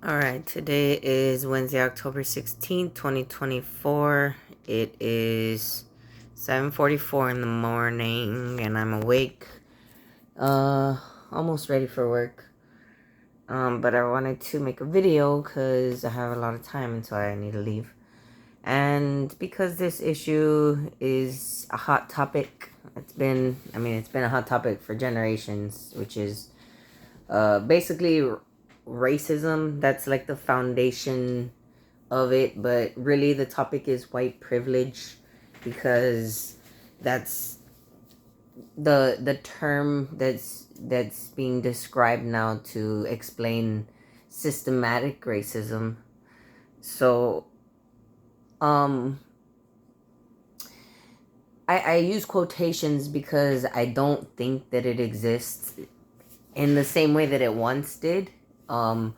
All right, today is Wednesday, October 16th, 2024. It is 7:44 in the morning and I'm awake. Almost ready for work. But I wanted to make a video cuz I have a lot of time until I need to leave. And because this issue is a hot topic, it's been a hot topic for generations, which is basically racism. That's like the foundation of it, but really the topic is white privilege, because that's the term that's being described now to explain systematic racism. So um I use quotations because I don't think that it exists in the same way that it once did. um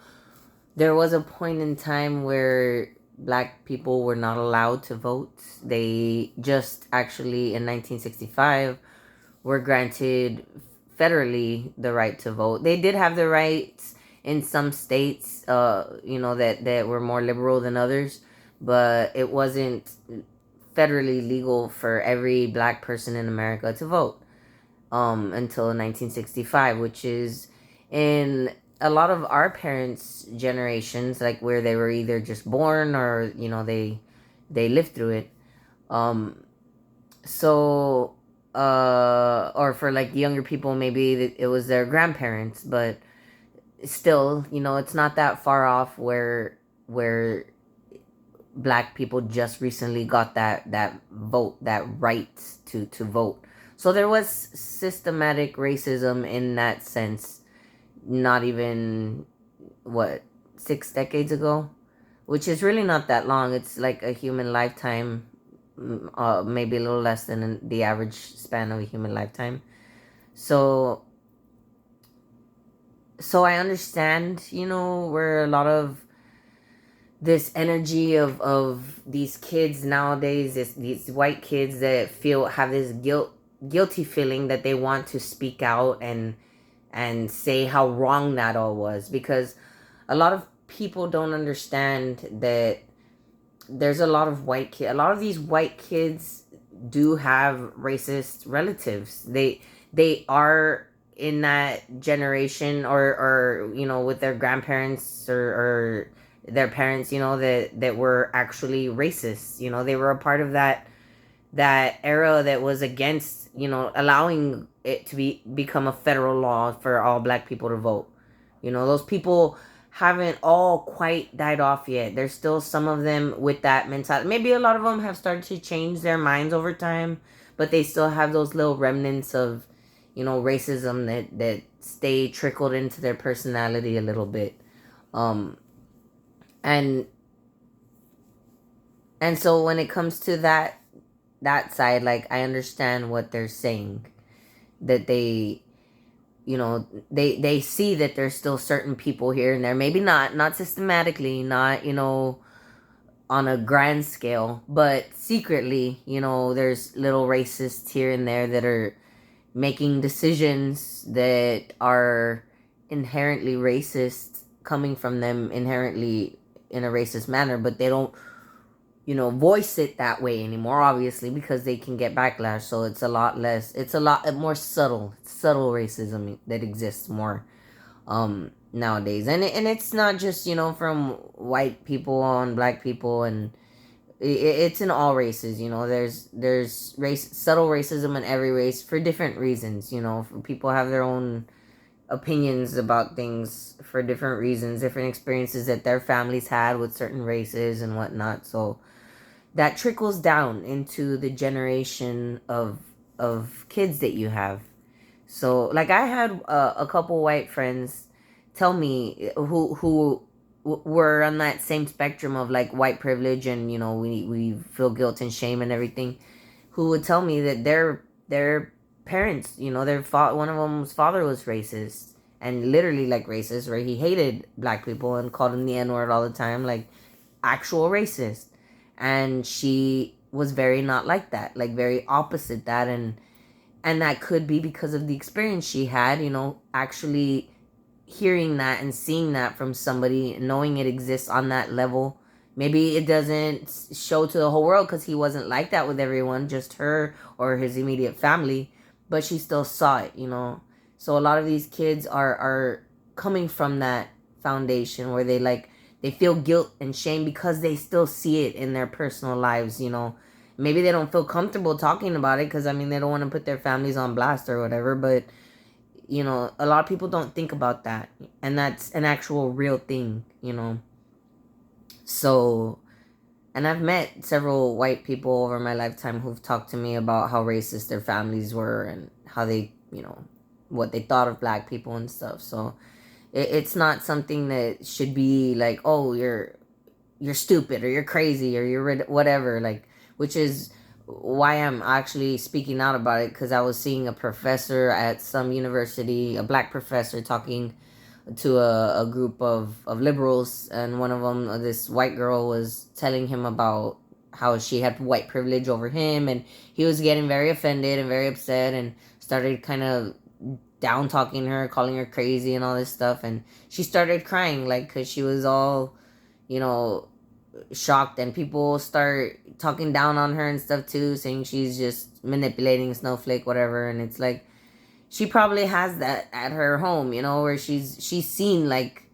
There was a point in time where black people were not allowed to vote. They just actually in 1965 were granted federally the right to vote. They did have the rights in some states, that were more liberal than others, but it wasn't federally legal for every black person in America to vote until 1965, which is in a lot of our parents' generations, like where they were either just born or they lived through it. Um, so or for like younger people, maybe it was their grandparents, but still, it's not that far off where black people just recently got that vote, that right to vote. So there was systematic racism in that sense, not even what, 6 decades ago, which is really not that long. It's like a human lifetime, maybe a little less than the average span of a human lifetime. So I understand, where a lot of this energy of these kids nowadays, these white kids that have this guilty feeling that they want to speak out and say how wrong that all was, because a lot of people don't understand that there's a lot of these white kids do have racist relatives. They are in that generation, or with their grandparents, or their parents, that were actually racist. They were a part of that era that was against, allowing it to become a federal law for all black people to vote. Those people haven't all quite died off yet. There's still some of them with that mentality. Maybe a lot of them have started to change their minds over time, but they still have those little remnants of, racism that stay trickled into their personality a little bit. Um, and and so when it comes to that side, like, I understand what they're saying, that they see that there's still certain people here and there, maybe not systematically, not on a grand scale, but secretly, there's little racists here and there that are making decisions that are inherently racist, coming from them inherently in a racist manner, but they don't voice it that way anymore, obviously, because they can get backlash. So it's a lot more subtle racism that exists more nowadays. And it's not just, from white people on black people, and it's in all races. There's subtle racism in every race for different reasons. People have their own opinions about things for different reasons, different experiences that their families had with certain races and whatnot. So that trickles down into the generation of kids that you have. So, like, I had a couple white friends tell me, who were on that same spectrum of like white privilege, and we feel guilt and shame and everything, who would tell me that their parents, one of them's father was racist, and literally like racist, where he hated black people and called them the N-word all the time, like actual racist. And she was very not like that, like very opposite that. And that could be because of the experience she had, actually hearing that and seeing that from somebody, knowing it exists on that level. Maybe it doesn't show to the whole world because he wasn't like that with everyone, just her or his immediate family, but she still saw it, you know. So a lot of these kids are coming from that foundation where they like they feel guilt and shame because they still see it in their personal lives, you know. Maybe they don't feel comfortable talking about it because I mean they don't want to put their families on blast or whatever, but you know, a lot of people don't think about that, and that's an actual real thing, you know. So, and I've met several white people over my lifetime who've talked to me about how racist their families were and how they, you know, what they thought of black people and stuff. So it's not something that should be like, oh, you're stupid or you're crazy or you're whatever, like, which is why I'm actually speaking out about it, because I was seeing a professor at some university, a black professor, talking to a group of liberals, and one of them, this white girl, was telling him about how she had white privilege over him, and he was getting very offended and very upset and started kind of down talking her, calling her crazy and all this stuff, and she started crying, like, because she was all, you know, shocked, and people start talking down on her and stuff too, saying she's just manipulating Snowflake, whatever. And it's like she probably has that at her home, you know, where she's seen like,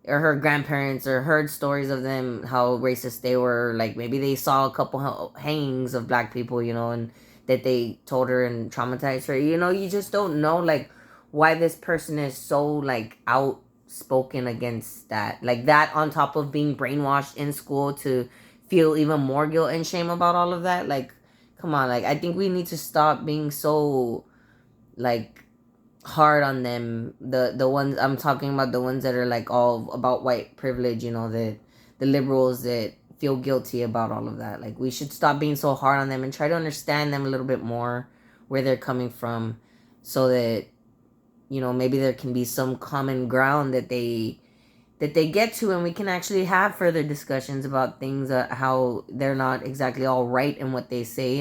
or her grandparents, or heard stories of them, how racist they were. Like maybe they saw a couple hangings of black people, you know, and that they told her and traumatized her. You know, you just don't know like why this person is so like outspoken against that. Like that on top of being brainwashed in school to feel even more guilt and shame about all of that. Like, come on, like I think we need to stop being so like hard on them, the ones I'm talking about, the ones that are like all about white privilege, you know, the liberals that feel guilty about all of that. Like we should stop being so hard on them and try to understand them a little bit more, where they're coming from, so that, you know, maybe there can be some common ground that they get to, and we can actually have further discussions about things, how they're not exactly all right in what they say,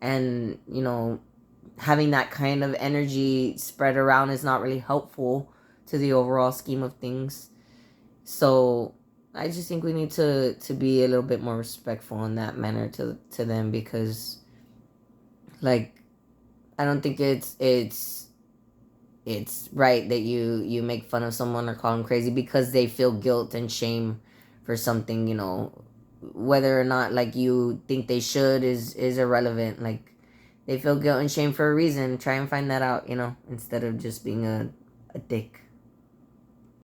and you know, having that kind of energy spread around is not really helpful to the overall scheme of things. So I just think we need to be a little bit more respectful in that manner to them, because like I don't think it's right that you make fun of someone or call them crazy because they feel guilt and shame for something, you know. Whether or not like you think they should is irrelevant. Like they feel guilt and shame for a reason. Try and find that out, you know, instead of just being a dick.